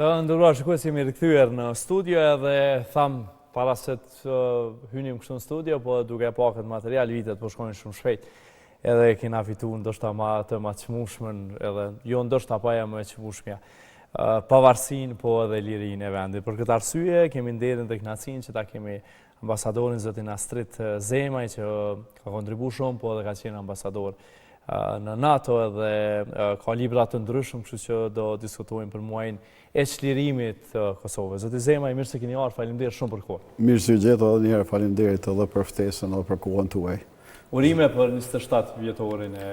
Të ndëruar shikues, jemi rikthyer në studio edhe tham para se të hynim kështu në studio, po duke pa këtë material, vitet po shkojnë shumë shpejt. Edhe kena fituar ndoshta të ma çmueshmën, edhe jo ndoshta pa ja më çmueshmja. Pavarësinë po edhe lirinë e vendit. Për këtë arsye kemi nderin dhe kënaqësinë që ta kemi ambasadorin zotin Astrid Zemaj, që ka kontribuar shumë, po edhe ka qenë ambasador në NATO edhe ka libra të ndryshëm, kështu që do diskutojmë për muajin e çlirimit të Kosovës. Zoti Zemaj, mirë se keni ardhur, faleminderit shumë për kohën. Mirë se gjeta edhe një herë, faleminderit edhe për ftesën edhe për kohën tuaj. Urime për 27 vjetorin e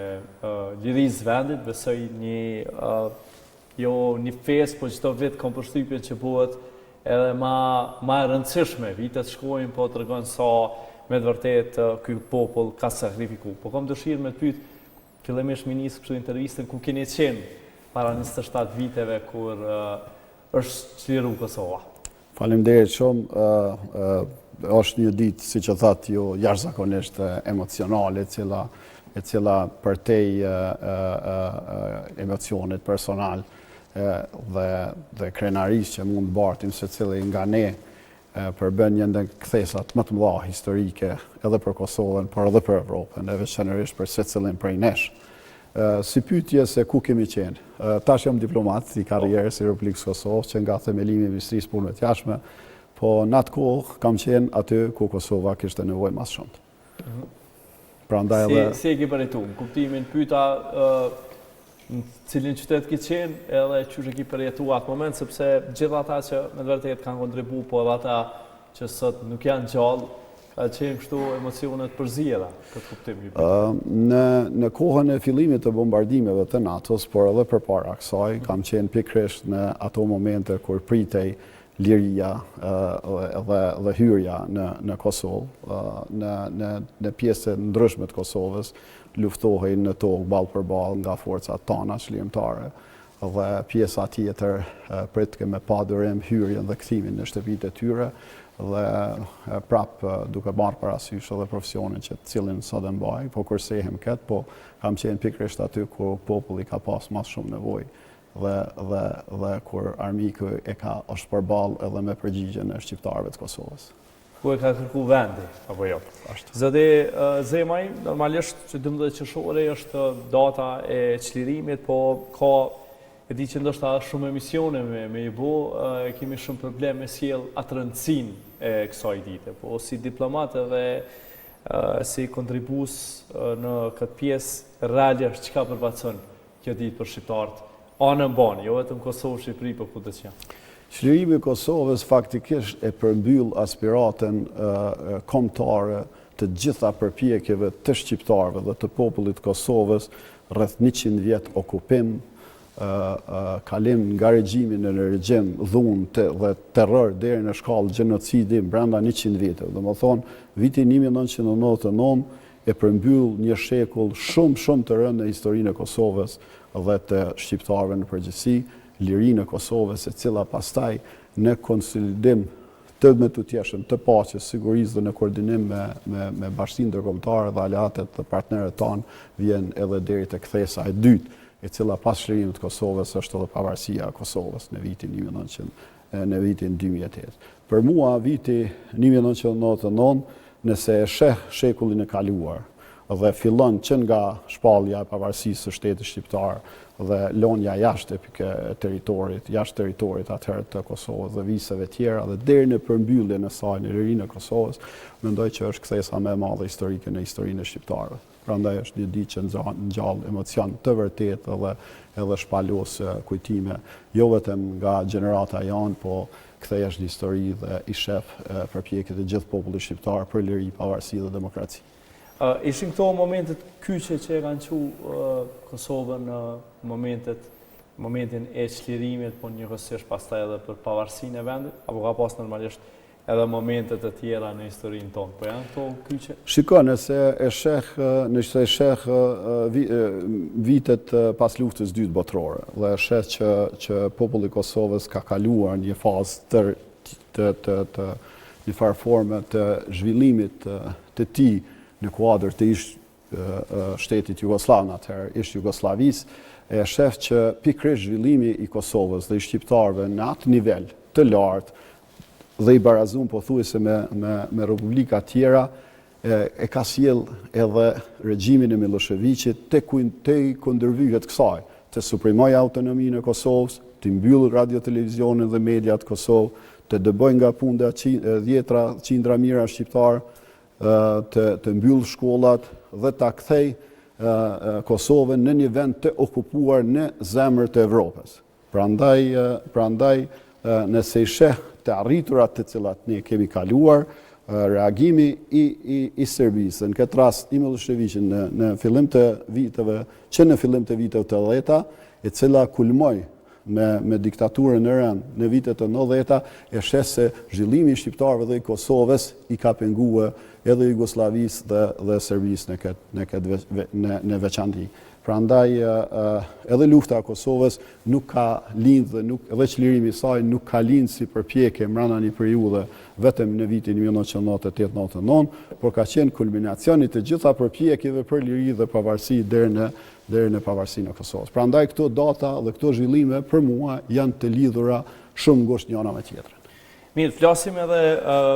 lirisë vendit, besoj një festë, po çdo vit kam përshtypjen që bëhet edhe ma e rëndësishme. Vitet shkojnë, po tregon sa me të vërtet ky popull ka sakrifikuar. Po kam dëshirë me të pyet fillimisht ministër kështu intervistën ku keni qenë para 27 viteve kur është çliruar Kosova. Faleminderit shumë. Është një ditë, siç e thatë ju, jashtëzakonisht emocionale, e cila përtej emocionit personal dhe krenarisë që mund bartim secili nga ne përbën një ndër kthesat më të mëdha historike edhe për Kosovën, por edhe për Evropën, e veçanërisht për secilin prej nesh. Si pyetje se ku kemi qenë. Tash jam diplomat i karrierës së Republikës Kosovës, që nga themelimi i Ministrisë Punëve të Jashtme, po në atë kohë kam qenë aty ku Kosova kishte nevojë më shumë. Prandaj edhe si e ke përjetuar? Kuptimin pyeta në cilin qytet ke qenë edhe çu e ke përjetuar atë moment, sepse gjithë ata që me vërtet kanë kontribuar, po edhe ata që sot nuk janë gjallë, ka qenë kështu emocionet përzierë këtë kuptim. Në kohën e fillimit të bombardimeve të NATO-s, por edhe përpara kësaj, kam qenë pikërisht në ato momente kur pritej liria dhe hyrja në Kosovë, në pjesë të ndryshme të Kosovës, luftohej në tokë ballë për ballë nga forcat tona çlirimtare, dhe pjesa tjetër pritke me pa durim hyrjen dhe kthimin në shtëpitë e tyre, dhe prap duke marrë parasysh edhe profesionin që cilin sot e mbaj, po kur sehem këtë, po kam qenë pikërisht aty ku populli ka pas më shumë nevojë dhe kur armiku është përballë edhe me përgjigjen e shqiptarëve të Kosovës. Ku e ka kërku vendi, apo jo? Zoti Zemaj, normalisht që 12 qershori është data e çlirimit, po ka e di që ndoshta shumë emisione me i bo, kemi shumë problem me sjell atë rëndësinë e kësaj dite, po si diplomat edhe si kontribues në këtë pjesë realisht çka përfaqëson kjo ditë për shqiptarët, anën bani, jo vetëm Kosovë, Shqipëri, po kudo që janë. Çlirimi i Kosovës faktikisht e përmbyll aspiratën kombëtare të gjitha përpjekjeve të shqiptarëve dhe të popullit të Kosovës rreth 100 vjet okupim, kalim nga regjimi në regjim dhunë dhe terror deri në shkallë gjenocidi brenda 100 viteve. Domethënë, viti 1999 e përmbyll një shekull shumë të rënd në historinë e Kosovës dhe të shqiptarëve në përgjithësi, lirinë e Kosovës, e cila pastaj në konsolidim të mjetëshëm të paqes, sigurisë dhe në koordinim me Bashkinë Ndërkombëtare dhe aleatet dhe partnerët tanë vjen edhe deri te kthesa e dytë, e cila pas çlirimit të Kosovës është edhe pavarësia e Kosovës në vitin 2008. Për mua viti 1999, nëse e sheh shekullin e kaluar dhe fillon që nga shpallja e pavarësisë së shtetit shqiptar dhe lonja jashtë territorit atëherë të Kosovës dhe viseve tjera dhe deri në përmbylljen e saj në lirinë e Kosovës, mendoj që është kthesa më e madhe historike në historinë e shqiptarëve. Prandaj është një ditë që ngjall emocion të vërtetë edhe shpalos kujtime, jo vetëm nga gjenerata janë, po kthehesh në histori dhe i shef përpjekjet e gjithë popullit shqiptar për liri, pavarësi dhe demokraci. Ishin këto momentet kyçe që e kanë Kosovën në momentin e çlirimit, po njëkohësisht pastaj edhe për pavarësinë e vendit, apo ka pas normalisht edhe momentet e tjera në historinë tonë, po janë këto kyçe? Shiko, nëse e sheh vitet pas luftës dytë botërore dhe e sheh që populli i Kosovës ka kaluar një fazë një farë forme të zhvillimit të tij në kuadër të shtetit Jugosllav, atëherë ish Jugosllavisë, e shef që pikërisht zhvillimi i Kosovës dhe i shqiptarëve në atë nivel të lartë dhe i barazum pothuajse me republika tjera, e ka sjell edhe regjimin e Miloševićit te kundërvyhet kësaj, të suprimoj autonominë e Kosovës, të mbyll radio-televizionin dhe mediat Kosovë, të dëboj nga punda dhjetra, qindra mira shqiptar, të mbyll shkollat dhe ta kthej Kosovën në një vend të okupuar në zemër të Evropës. Prandaj nëse i sheh të arriturat të cilat ne kemi kaluar, reagimi i Serbisë, në këtë rast i Miloševićit në fillim të viteve 80-ta, e cila kulmoi me diktaturën e rënë në vitet të 90-ta, e sheh se zhvillimi i shqiptarëve dhe i Kosovës i ka penguar edhe Jugosllavisë dhe Serbisë në veçanti. Prandaj edhe lufta e Kosovës nuk ka lindë dhe çlirimi i saj nuk ka lindë si përpjekje brenda një periudhe vetëm në vitin 1998-99, por ka qenë kulminacioni të gjitha përpjekjeve për liri dhe pavarësi deri në pavarësinë e Kosovës. Prandaj këto data dhe këto zhvillime për mua janë të lidhura shumë ngushtë njëra me tjetrën. Mirë, flasim edhe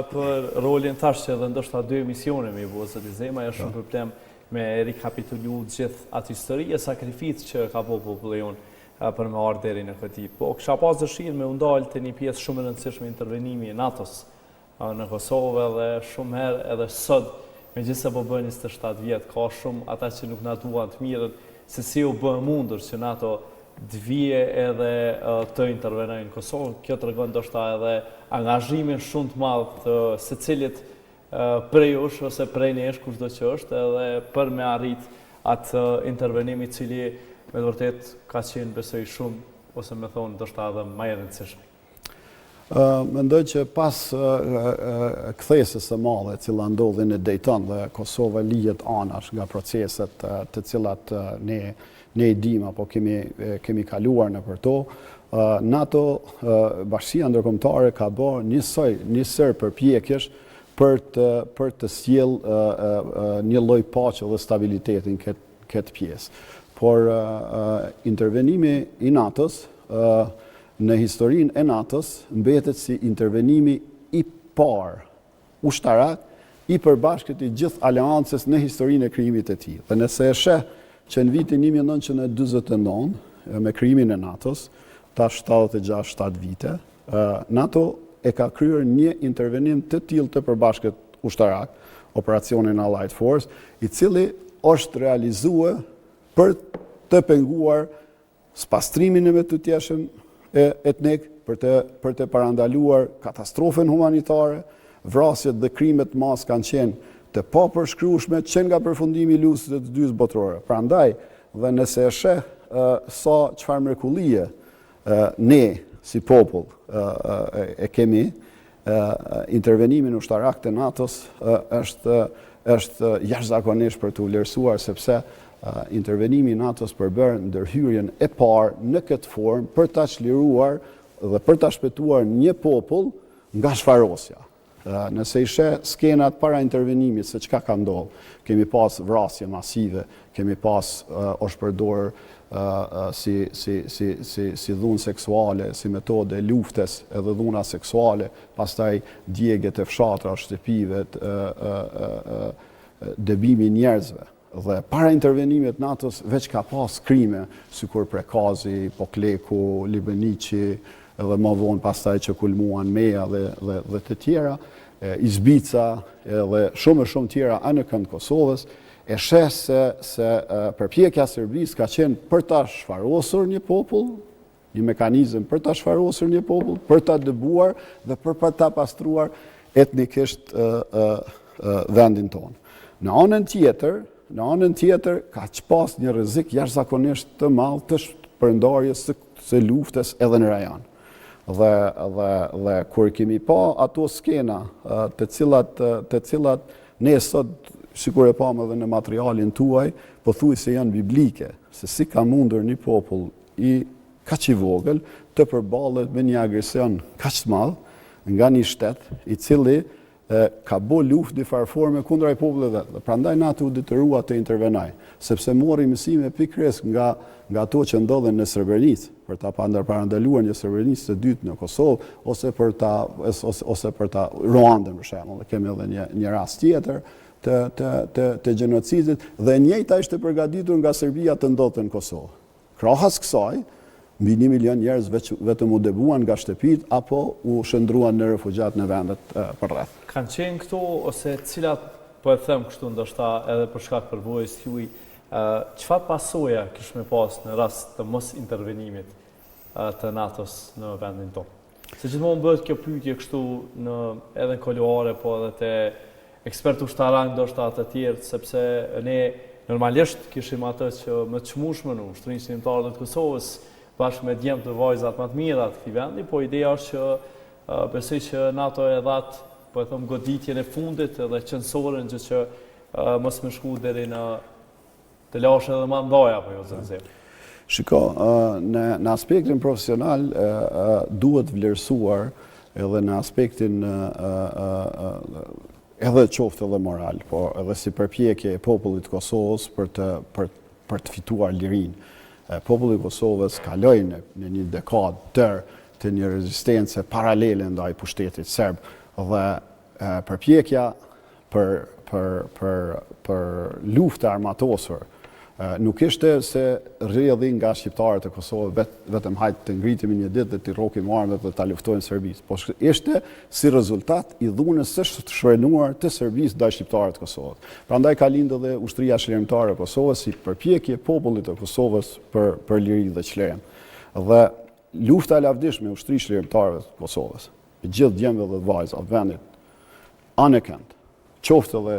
për rolin thash që edhe ndoshta 2 emisione me bu, zoti Zema është shumë problem me rikapitulu gjithë atë histori e sakrificë që ka po populli jonë për me ardhur deri në këtë ditë. Po kisha pas dëshirë me u ndalë te një pjesë shumë e rëndësishme intervenimi i NATO-s në Kosovë dhe shumë herë edhe sot, megjithëse po bën 27 vjet, ka shumë ata që nuk na duan të mirën, se si u bë mundur që NATO të vije edhe të intervenojnë në Kosovë. Kjo tregon ndoshta edhe angazhimin shumë të madh të secilit prej jush ose prej nesh kushdo që është, edhe për me arrit atë intervenim i cili me të vërtet ka qenë besoj shumë ose me thonë ndoshta edhe më i rëndësishëm. Mendoj që pas kthesës së madhe e cila ndodhi në Dayton dhe Kosova lihet anash nga proceset të cilat ne i dim apo kemi kaluar nëpër to, NATO, Bashkia Ndërkombëtare, ka bërë njësër përpjekjesh për të sjell një lloj paqe dhe stabilitetin këtë pjesë. Por intervenimi i NATO-s në historinë e NATO-s mbetet si intervenimi i parë ushtarak i përbashkët i gjithë aleancës në historinë e krijimit të tij. Dhe nëse e sheh që në vitin 1949 me krijimin e NATO-s, tash 76-7 vite, NATO e ka kryer një intervenim të tillë të përbashkët ushtarak, operacionin Allied Force, i cili është realizuar për të penguar spastrimin e vetëdijshëm etnik, për të parandaluar katastrofën humanitare, vrasjet dhe krimet mas kanë qenë të papërshkrueshme që nga përfundimi i luftës së dytë botërore. Prandaj, dhe nëse e sheh sa çfarë mrekullie ne si popull e kemi, intervenimin ushtarak të NATO-s është jashtëzakonisht për të vlerësuar, sepse intervenimi i NATO-s përbër ndërhyrjen e parë në këtë formë për ta çliruar dhe për ta shpëtuar një popull nga shfarosja. Nëse i sheh skenat para intervenimit se çka ka ndodhur, kemi pas vrasje masive, kemi pas është përdorur si dhunë seksuale, si metode luftes edhe dhuna seksuale, pastaj djegjet e fshatra, shtëpive, dëbimi njerëzve. Dhe para intervenimit NATO-s veç ka pas krime, sikur Prekazi, Pokleku, Libenici, edhe më vonë pastaj që kulmuan Meja dhe të tjera, Izbica dhe shumë tjera në kënd Kosovës, e sheh se përpjekja e Serbisë ka qenë për ta shfarosur një popull, një mekanizëm për ta shfarosur një popull, për ta dëbuar dhe për ta pastruar etnikisht vendin tonë. Në anën tjetër ka pas një rrezik jashtëzakonisht të madh të shpërndarjes së luftës edhe në rajon. Dhe kur kemi pa ato skena të cilat ne sot, sikur e pam edhe në materialin tuaj, pothuajse janë biblike, se si ka mundur një popull i kaq i vogël të përballet me një agresion kaq të madh nga një shtet i cili ka bo luftë difarforme kundra i popullit vetë. Prandaj NATO u detyrua të intervenoj, sepse mori mësime pikërisht nga ato që ndodhen në Srebrenicë, për ta parandaluar një Srebrenicë të dytë në Kosovë, ose për ta Ruandën për shembull. Kemi edhe një rast tjetër të gjenocidit, dhe njëjta ishte përgatitur nga Serbia të ndodhte në Kosovë. Krahas kësaj, mbi 1 milion njerëz vetëm u debuan nga shtëpit apo u shndruan në refugjat në vendet përreth. Kanë qenë këto ose cilat, po e them kështu ndoshta edhe për shkak përvojës juaj, çfarë pasoja kish me pas në rast të mos intervenimit të NATO-s në vendin tonë? Se gjithmonë bëhet kjo pyetje kështu edhe në kuluare, po edhe te ekspertë ushtarak ndoshta të tjerë, sepse ne normalisht kishim atë që më të çmueshmën ushtrinë shqiptare të Kosovës bashkë me djemt të vajzat më të mira të këtij vendi, po ideja është që besoj që NATO e dhat, po e them, goditjen e fundit edhe qendësorën që mos më shku deri në të lashë edhe më ndaja apo jo zënzim. Shiko, në aspektin profesional duhet vlerësuar edhe në aspektin edhe qoftë edhe moral, po edhe si përpjekje e popullit Kosovës për të fituar lirinë. Populli i Kosovës kaloi në një dekadë të një rezistencë paralele ndaj pushtetit serb, dhe përpjekja për luftë armatosur nuk ishte se rrjedhin nga shqiptarët e Kosovës vetëm hajtë të ngritemi një ditë dhe të rrokim armët dhe ta luftojnë Serbisë, po ishte si rezultat i dhunës së shfrenuar të Serbisë ndaj shqiptarët e Kosovës. Prandaj ka lindë dhe ushtria çlirimtare e Kosovës si përpjekje popullit të Kosovës për liri dhe çlirim. Dhe lufta e lavdishme e ushtrisë çlirimtare të Kosovës, e gjithë djemve dhe vajzat vendit anekend, qoftë edhe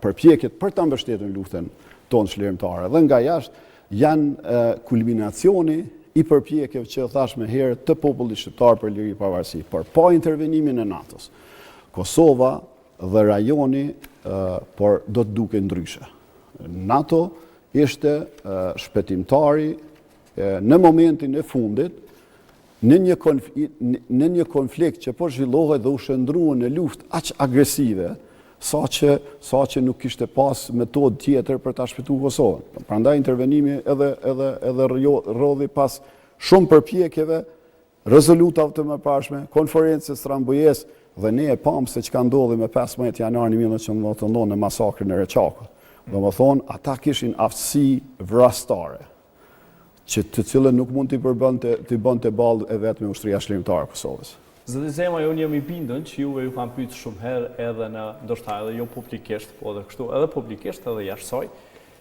përpjekjet për ta mbështetur luftën tonë çlirimtare dhe nga jashtë janë kulminacioni i përpjekjeve që thash më herë të popullit shqiptar për liri pavarësi, por pa intervenimin e NATO-s. Kosova dhe rajoni por do të duke ndryshe. NATO ishte shpëtimtari në momentin e fundit në një konflikt që po zhvillohet dhe u shndrua në luftë aq agresive, sa që nuk kishte pas metodë tjetër për ta shpëtuar Kosovën. Prandaj intervenimi edhe rrodhi pas shumë përpjekjeve, rezolutave të mëparshme, konferencës Rambujës, dhe ne e pam se çka ndodhi me 15 janar 1999 në masakrin e Reçakut. Domethënë, ata kishin aftësi vrasëtare, të cilën nuk mund t'i bënte ballë e vetë me ushtria çlirimtare e Kosovës. Zoti Zema, unë jam i bindën që juve ju kam pyetur shumë herë edhe ndoshta edhe jo publikisht, po edhe kështu, edhe publikisht edhe jashtë saj,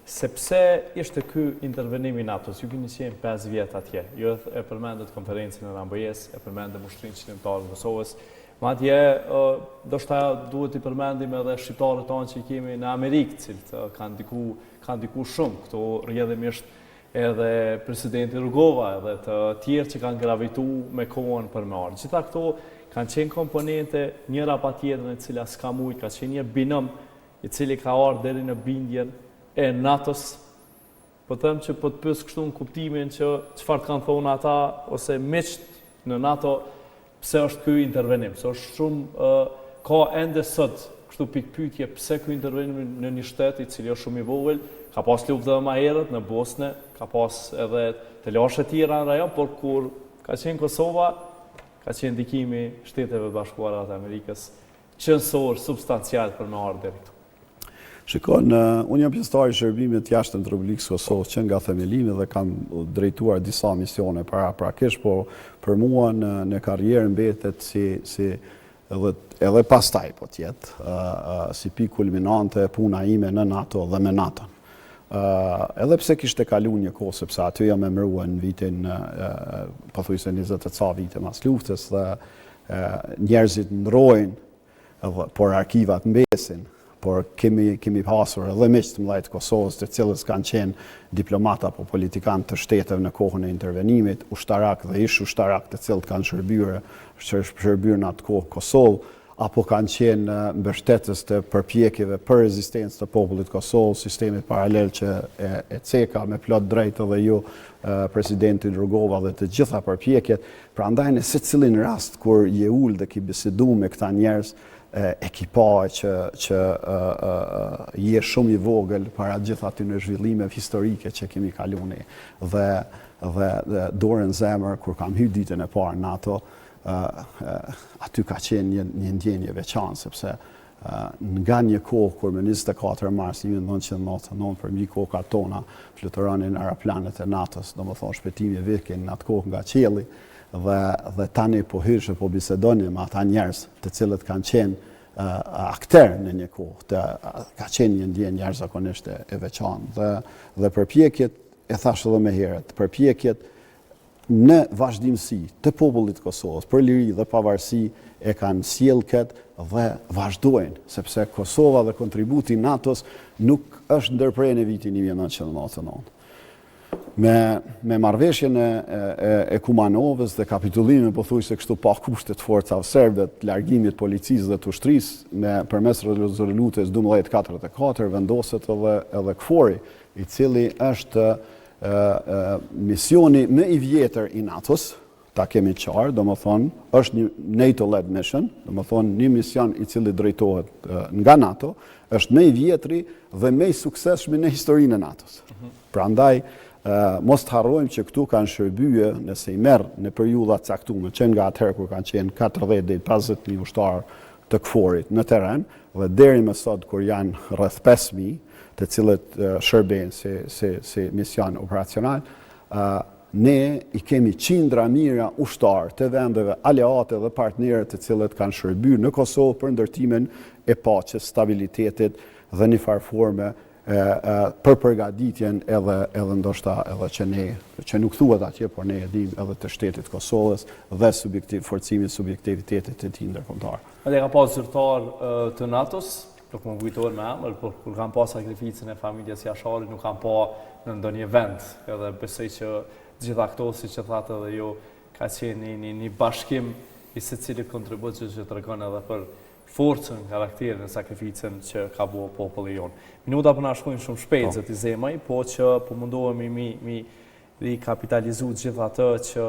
sepse ishte ky intervenim i NATO-s. Ju keni qenë 5 vjet atje. Ju e përmendët konferencën e Rambujës, e përmendëm ushtrinë çlirimtare të Kosovës. Madje ndoshta duhet i përmendim edhe shqiptarët tonë që kemi në Amerikë, cilët kanë ndiku shumë këto rrjedhimisht edhe presidenti Rugova edhe të tjerë që kanë gravitu me kohën për me ardhur. Gjitha këto kanë qenë komponente njëra pa tjetrën e cila s'ka mujt, ka qenë një binom i cili ka ardhur deri në bindjen e NATO-s. Po them që po të pyes kështu në kuptimin që çfarë kanë thonë ata ose miqt në NATO, pse është ky intervenim, se është shumë ka ende sot kështu pikpyetje pse ky intervenim në një shtet i cili është shumë i vogël. Ka pas luftë edhe më herët në Bosnë, ka pas edhe të lashë tjera në rajon, por kur ka qenë Kosova, ka qenë ndikimi Shteteve Bashkuara të Amerikës qëndësor, substancial për me ardhur deri këtu. Shikon, unë jam pjesëtar i shërbimit jashtëm të Republikës Kosovës që nga themelimi dhe kam drejtuar disa misione prakisht, po për mua në karrierë mbetet si edhe pastaj po tjetë, si pikë kulminante puna ime në NATO dhe me NATO. Edhe pse kishte kalu një kohë, sepse aty jam emëruar në vitin pothuajse 20 e ca vite mas luftës dhe njerëzit ndrojnë, por arkivat mbesin, por kemi pasur edhe miq të mëdhenj të Kosovës, të cilës kanë qenë diplomat apo politikanë të shteteve në kohën e intervenimit, ushtarak dhe ish ushtarak të cilët kanë shërbyer në atë kohë Kosovë, apo kanë qenë mbështetës të përpjekjeve për rezistencë të popullit Kosovës, sistemit paralel që e ceka me plot drejt edhe ju presidentin Rugova dhe të gjitha përpjekjet. Prandaj në secilin rast kur je ul dhe ki bisedu me këta njerëz, ekipaj që je shumë i vogël para gjithë aty në zhvillimeve historike që kemi kalu ne. Dhe dorën zemër, kur kam hyrë ditën e parë në ato, aty ka qenë një ndjenje veçantë, sepse nga një kohë kur me 24 mars 1999 për mbi kokat tona fluturonin aeroplanet e NATO-s, domethënë shpëtimi i veten në atë kohë nga qielli, dhe tani po hyrë po bisedonim me ata njerëz të cilët kanë qenë akter në një kohë, ka qenë një ndjenjë jashtëzakonisht e veçantë dhe përpjekjet, e thash edhe më herët, përpjekjet në vazhdimsi të popullit Kosovës për liri dhe pavarësi e kanë sjellë këtë dhe vazhdojnë, sepse Kosova dhe kontributi NATO-s nuk është ndërprer në vitin 1999. Me marrëveshjen e Kumanovës dhe kapitulimin pothuajse kështu pa kushte të forcave serbe, të largimit policisë dhe të ushtrisë përmes rezolutës 1244 vendoset edhe KFOR-i, i cili është misioni më i vjetër i NATO-s, ta kemi qarë, domethënë është një NATO-led mission, domethënë një mision i cili drejtohet nga NATO, është më i vjetri dhe më i suksesshëm në historinë e NATO-s. Prandaj mos të harrojmë që këtu kanë shërbyer, nëse i merr në periudha të caktuara, që nga atëherë kur kanë qenë 40 deri 50.000 ushtarë të KFOR-it në terren, dhe deri më sot kur janë rreth 5.000, të cilët shërbejnë si mision operacional, ne i kemi qindra mira ushtarë të vendeve aleate dhe partnerë të cilët kanë shërbyer në Kosovë për ndërtimin e paqes, stabilitetit dhe një farë forme për përgatitjen edhe ndoshta edhe që nuk thuhet atje, por ne e dim edhe të shtetit Kosovës dhe forcimit subjektivitetit të tij ndërkombëtar. Edhe ka pas zyrtar të NATO-s, nuk më kujtohet me emër, por kur kam pas sakrificën e familjes Jashari, nuk kam pa në ndonjë vend, edhe besoj që gjitha këto, si që thatë edhe jo, ka qenë një bashkim i secilit kontribut që tregon edhe për forcën, karakterin e sakrificën që ka bua populli jonë. Minuta për na shkojnë shumë shpejt, zëti Zemaj, po që po mundohemi mi rikapitalizu gjitha të që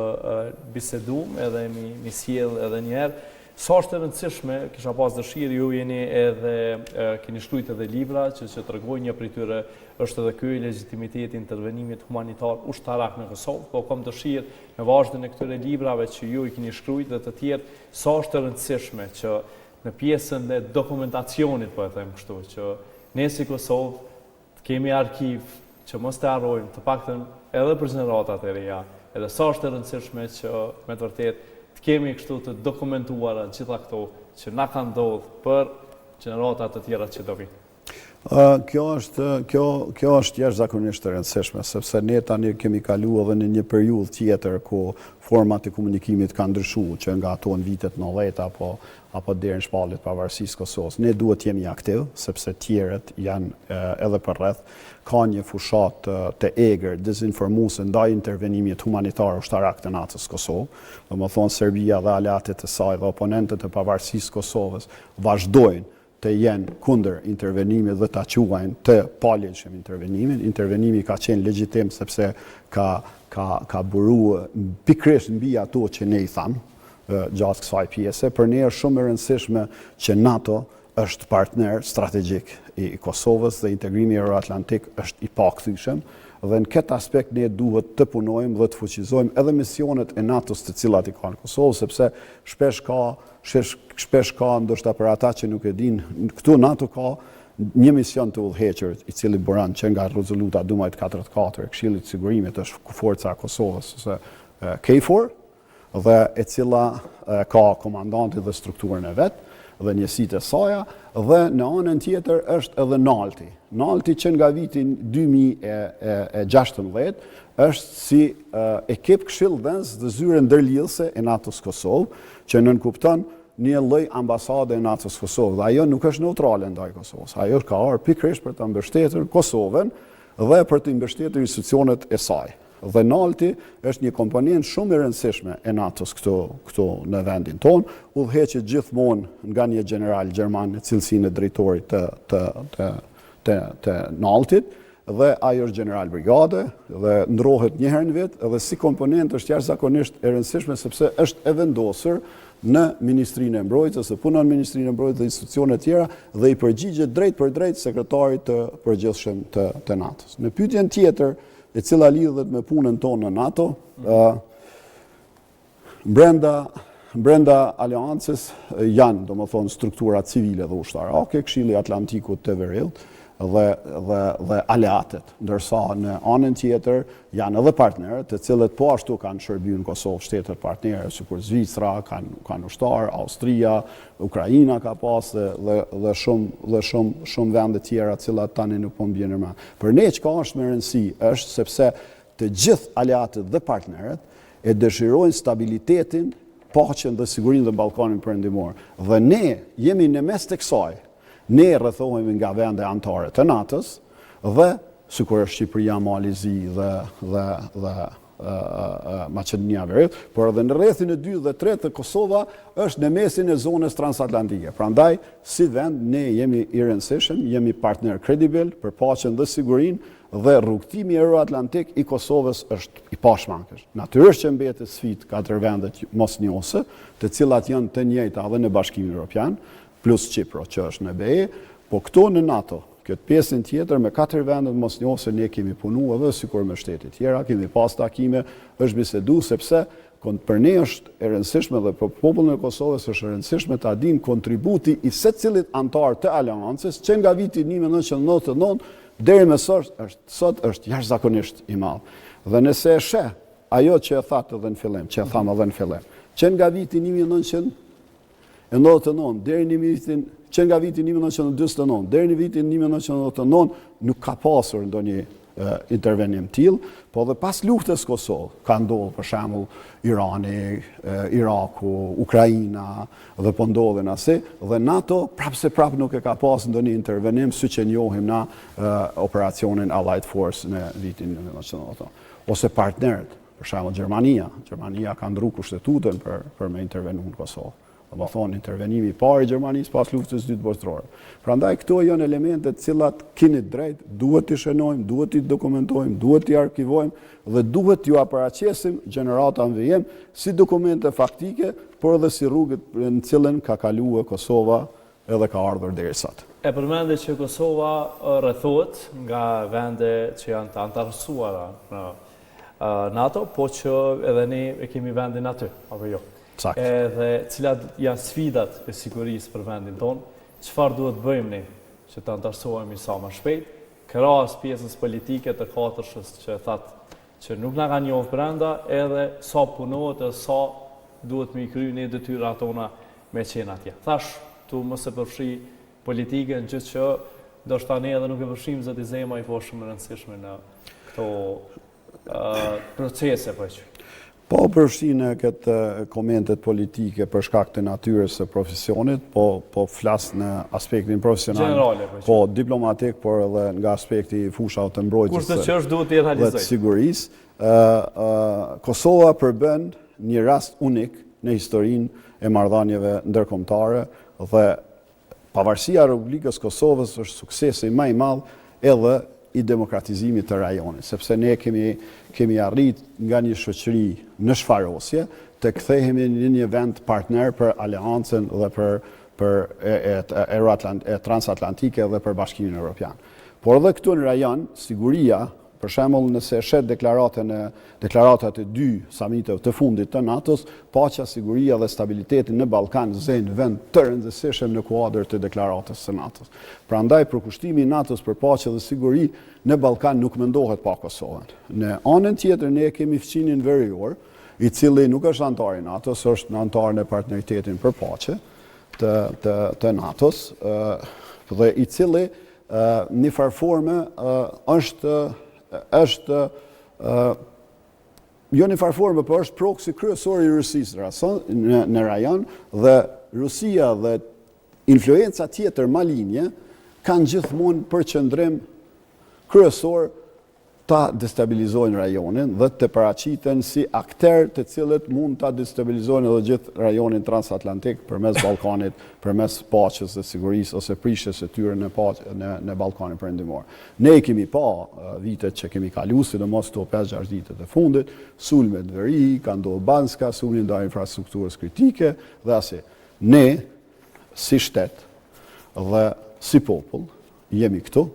bisedum edhe mi sjell edhe njerë. Sa është e rëndësishme, kisha pas dëshirë, ju jeni edhe, keni shkruajtur edhe libra që tregojnë, një prej tyre është edhe ky legitimiteti i intervenimit humanitar ushtarak në Kosovë, po kam dëshirë në vazhdimin e këtyre librave që ju i keni shkruajtur dhe të tjerë, sa është e rëndësishme që në pjesën e dokumentacionit, po e them kështu, që ne si Kosovë të kemi arkiv që mos të harrojmë, të paktën edhe për gjeneratat e reja, edhe sa është e rëndësishme që me të vërtetë të kemi kështu të dokumentuara gjitha këto që na kanë ndodhur për gjeneratat të tjera që do vinë. Kjo është jashtëzakonisht e rëndësishme, sepse ne tani kemi kaluar edhe në një periudhë tjetër ku format e komunikimit kanë ndryshuar, që nga ato në vitet 90 apo deri në shpalljet pavarësisë Kosovës. Ne duhet jemi aktiv, sepse tjerët janë edhe për rreth, ka një fushat të egër, dezinformuese ndaj intervenimit humanitar ushtarak të NATO-s Kosovë. Domethënë Serbia dhe aleatet e saj dhe oponentët e pavarësisë Kosovës vazhdojnë të jenë kundër intervenimit dhe ta quajnë të palëndshëm intervenimin. Intervenimi ka qenë legjitim sepse ka buru pikërisht mbi ato që ne i thamë gjatë kësaj pjese. Për ne është shumë e rëndësishme që NATO është partner strategjik i Kosovës dhe integrimi euroatlantik është i pakthyeshëm. Dhe në këtë aspekt ne duhet të punojmë dhe të fuqizojmë edhe misionet e NATO-s të cilat i kanë Kosovë, sepse shpesh ka ndoshta për ata që nuk e dinë, këtu NATO ka një mision të udhëhequr i cili buran që nga rezoluta 1244 e Këshillit të Sigurimit është forca e Kosovës ose KFOR, dhe e cila ka komandantin dhe strukturën e vet dhe njësitë e saja, dhe në anën tjetër është edhe NALTI. NALTI që nga vitin 2016 është si ekip këshillëdhënës dhe zyre ndërlidhëse e NATO-s Kosovë, që nënkupton një lloj ambasade e NATO-s Kosovë, dhe ajo nuk është neutrale ndaj Kosovës. Ajo ka ardhur pikërisht për të mbështetur Kosovën dhe për të mbështetur institucionet e saj. Dhe NALTI është një komponent shumë e rëndësishme e NATO-s këtu në vendin tonë, udhëheqet gjithmonë nga një general gjerman në cilësinë e drejtorit të NALTI-t, dhe ajo është general brigade dhe ndrohet një herë në vit dhe si komponent është jashtëzakonisht e rëndësishme sepse është e vendosur në Ministrinë e Mbrojtjes, punon në Ministrinë e Mbrojtjes dhe institucione të tjera dhe i përgjigjet drejt për drejt sekretarit të përgjithshëm të NATO-s. Në pyetjen tjetër, e cila lidhet me punën tonë në NATO, brenda aleancës janë, domethënë, struktura civile dhe ushtarake, Këshilli Atlantikut të Veriut dhe aleatet, ndërsa në anën tjetër janë edhe partnerët, të cilët po ashtu kanë shërbyer në Kosovë shtetet partnere, sikur Zvicra, kanë ushtar, Austria, Ukraina ka pas dhe shumë vende tjera të cilat tani nuk po mbijnë më. Për ne çka është me rëndësi është sepse të gjithë aleatët dhe partnerët e dëshirojnë stabilitetin, paqen dhe sigurinë në Ballkanin Perëndimor. Dhe ne jemi në mes të kësaj. Ne rrethohemi nga vende anëtare të NATO-s dhe sikur është Shqipëria, Malizi dhe Maqedonia e Veriut, por edhe në rrethin e 2 dhe 3 të Kosova është në mesin e zonës transatlantike. Prandaj, si vend, ne jemi i rëndësishëm, jemi partner kredibil për paqen dhe sigurinë dhe rrugtimi euroatlantik i Kosovës është i pashmangësh. Natyrisht që mbetet sfidë 4 vendet mosnjose, të cilat janë të njëjta edhe në Bashkimin Evropian, plus Qipro që është në BE, po këto në NATO, këtë pjesën tjetër me 4 vendet mosnjose ne kemi punu edhe sikur me shtetet tjera, kemi pas takime, është bisedu sepse për ne është e rëndësishme dhe për popullin e Kosovës është e rëndësishme ta dim kontributi i secilit antar të aleancës që nga viti 1999 deri më sot është jashtëzakonisht i madh. Dhe nëse e sheh ajo që e thatë edhe në fillim, që e tham edhe në fillim, që nga viti 1999 deri në vitin që nga viti 1949 deri në vitin 1999 nuk ka pasur ndonjë intervenim tillë, po dhe pas luftës Kosovë ka ndodhur për shembull Irani, Iraku, Ukraina dhe po ndodhen asi dhe NATO prapë nuk e ka pas ndonjë intervenim siç e njohim na operacionin Allied Force në vitin 1990. Ose partnerët, për shembull Gjermania ka ndruar kushtetutën për me intervenu në Kosovë. Do të thonë intervenimi i parë i Gjermanisë pas luftës së dytë botërore. Prandaj këto janë elemente të cilat keni drejt, duhet t'i shënojmë, duhet t'i dokumentojmë, duhet t'i arkivojmë dhe duhet t'ju paraqesim gjeneratave jem si dokumente faktike, por edhe si rrugët në cilën ka kaluar Kosova edhe ka ardhur deri sot. E përmendë që Kosova rrethohet nga vende që janë të antarësuara në NATO, po që edhe ne e kemi vendin aty, apo jo? Edhe cilat janë sfidat e sigurisë për vendin tonë, çfarë duhet bëjmë ne që të antarësohemi sa më shpejt, krahas pjesës politike të katërshës që thatë që nuk na kanë njohur brenda, edhe sa punohet e sa duhet me i kry ne detyrat tona me qenë atje. Thash, tu mos e përfshi politikën gjithë që ndoshta ne edhe nuk e përfshim zoti Zema i po shumë rëndësishme në këto procese po që. Po përfshinë këtë komentet politike për shkak të natyrës së profesionit, po flas në aspektin profesional, generale, po diplomatik, por edhe nga aspekti fushave të mbrojtjes dhe të sigurisë. Kosova përbën një rast unik në historinë e marrëdhënieve ndërkombëtare dhe pavarësia e Republikës Kosovës është suksesi më i madh edhe i demokratizimit të rajonit, sepse ne kemi arrit nga një shoqëri në shfarosje të kthehemi në një vend partner për aleancën dhe për transatlantike dhe për Bashkimin Evropian. Por edhe këtu në rajon, siguria, për shembull nëse shet deklaratat e 2 samiteve të fundit të NATO-s, paqja, siguria dhe stabiliteti në Ballkan zënë vend të rëndësishëm në kuadër të deklaratës së NATO-s. Prandaj përkushtimi i NATO-s për paqe dhe siguri në Ballkan nuk mendohet pa Kosovën. Në anën tjetër ne kemi fqinin verior, i cili nuk është antar i NATO-s, është në antar në partneritetin për paqe të NATO-s, dhe i cili një farforme është jo një farforme, por është proksi kryesor i Rusisë në rajon dhe Rusia dhe influenca tjetër malinje kanë gjithmonë përqendrim kryesor ta destabilizojnë rajonin dhe të paraqiten si akter të cilët mund ta destabilizojnë edhe gjithë rajonin transatlantik përmes Ballkanit, përmes paqes dhe sigurisë ose prishjes së tyre në Ballkanin perëndimor. Ne kemi pa vitet që kemi kaluar, sidomos këto 5-6 ditët e fundit, sulme të veri, ka ndodhur Banska, sulmi ndaj infrastrukturës kritike dhe asi. Ne si shtet dhe si popull jemi këtu,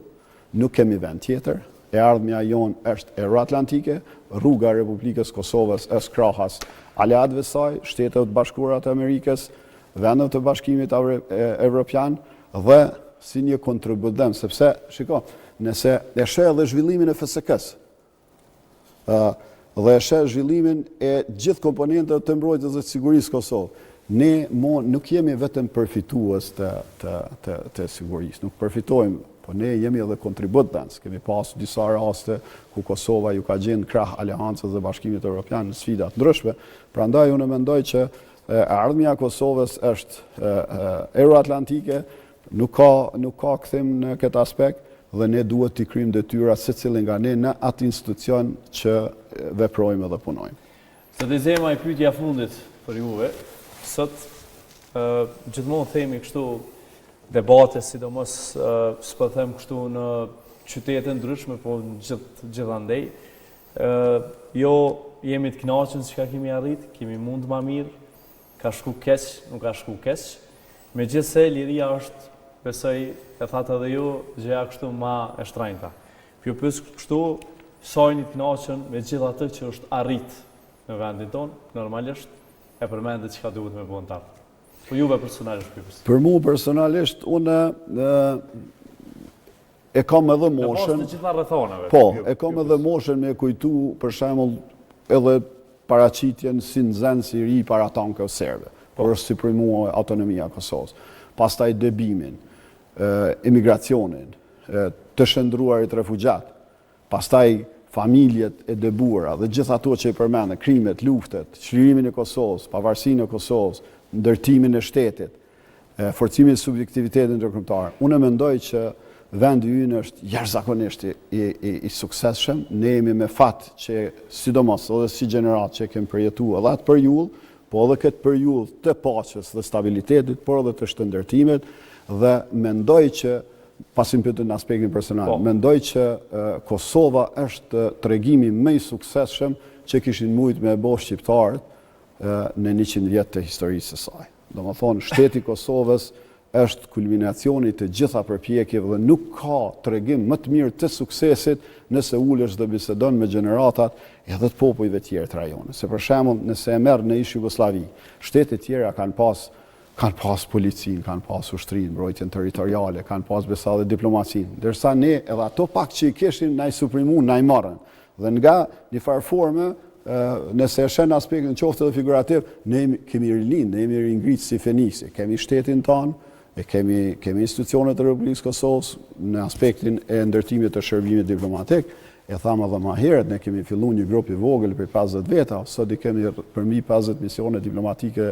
nuk kemi vend tjetër. E ardhmja jonë është euroatlantike, rruga e Republikës Kosovës është krahas aleatëve saj, Shtetet Bashkuara të Amerikës, vendet të Bashkimit Evropian dhe si një kontributem, sepse, shiko, nëse e sheh edhe zhvillimin e FSK-s, dhe e sheh zhvillimin e gjithë komponenteve të mbrojtjes dhe sigurisë Kosovë, ne nuk jemi vetëm përfitues të sigurisë, nuk përfitojmë, po ne jemi edhe kontributent. Kemi pasur disa raste ku Kosova ju ka gjenë krah aleancës dhe Bashkimit Evropian në sfida të ndryshme. Prandaj unë mendoj që ardhmja e Kosovës është euroatlantike, nuk ka kthim në këtë aspekt dhe ne duhet t'i kryejmë detyra secili nga ne në atë institucion që veprojmë dhe punojmë. Zoti Zema, i pyetja fundit për juve, sot gjithmonë themi kështu debate, sidomos s'po them kështu në qytete ndryshme, po gjithandej. Jo jemi të kënaqur se çka kemi arrit, kemi mund më mirë, ka shku keq, nuk ka shku keq. Megjithse liria është, besoj, e thatë edhe ju, gjëja kështu ma e shtrenjta. Ju pyes kështu, sa jeni të kënaqur me gjithë atë që është arrit në vendin tonë, normalisht e përmendet çka duhet me bëu ta. Po juve personalisht pyes. Për mua personalisht unë e kam edhe moshën. Të gjitha rrethonave. Po, e kam edhe moshën me kujtu për shembull edhe paraqitjen si nxënës i ri para tankëve serbe, por është si për mua autonomia e Kosovës. Pastaj dëbimin, emigracionin, të shndruarit refugjat, pastaj familjet e dëbuara dhe gjithë ato që i përmendë, krimet, luftet, çlirimin e Kosovës, pavarësinë e Kosovës, ndërtimin e shtetit, forcimin e subjektivitetit ndërkombëtar. Unë mendoj që vendi ynë është jashtëzakonisht i suksesshëm. Ne jemi me fat që sidomos edhe si gjenerat që kemi përjetuar edhe atë periudhë, po edhe këtë periudhë të paqes dhe stabilitetit, por edhe të shëndërtimit dhe mendoj që pasim pyetur në aspektin personal, mendoj që Kosova është tregimi më i suksesshëm që kishin mujt me bo shqiptarët në 100 vjet të historisë së saj. Domethënë, shteti i Kosovës është kulminacioni të gjitha përpjekjeve dhe nuk ka tregim më të mirë të suksesit nëse ulesh dhe bisedon me gjeneratat edhe të popujve tjerë të rajonit. Se për shembull, nëse e merr në ish Jugosllavi, shtetet tjera kanë pas policinë, kanë pas ushtrinë, mbrojtjen territoriale, kanë pas besa dhe diplomacinë. Ndërsa ne edhe ato pak që i kishin na i suprimuan, na i marrën. Dhe nga një farë forme, nëse e shen aspektin qoftë edhe figurativ, ne kemi rilindë, ne jemi ringritë si Feniksi, kemi shtetin tonë, e kemi institucionet e Republikës Kosovës në aspektin e ndërtimit të shërbimit diplomatik. E thamë edhe më herët, ne kemi filluar një grup i vogël për 50 veta, sot i kemi përmi 50 misione diplomatike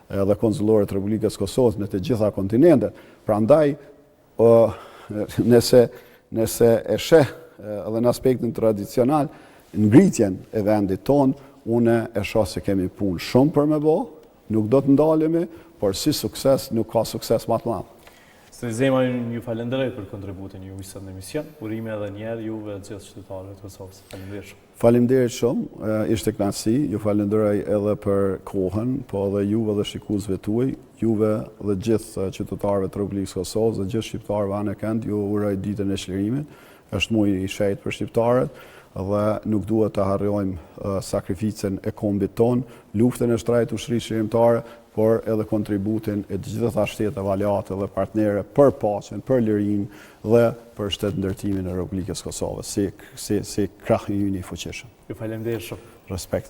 dhe konsullore të Republikës Kosovës në të gjitha kontinentet. Prandaj, nëse e sheh edhe në aspektin tradicional, ngritjen e vendit tonë, unë e shoh se kemi punë shumë për me bo, nuk do të ndalemi, por si sukses nuk ka sukses më të madh. Zoti Zema, ju falenderoj për kontributin juaj sot në emision. Urime edhe një herë juve dhe gjithë qytetarëve të Kosovës. Faleminderit shumë. Faleminderit shumë, ishte kënaqësi. Ju falenderoj edhe për kohën, po edhe juve dhe shikuesve tuaj, juve dhe gjithë qytetarëve të Republikës Kosovës dhe gjithë shqiptarëve anë kënd, ju uroj ditën e çlirimit. Është muaj i shenjtë për shqiptarët dhe nuk duhet të harrojmë sakrificën e kombit ton, luftën e shtrajt ushtrisë shërimtare, por edhe kontributin e gjitha shteteve aleate dhe partnere për paqen, për lirinë dhe për shtetëndërtimin e Republikës Kosovës, si krah i ynë i fuqishëm. Ju falenderoj shumë. Respekt.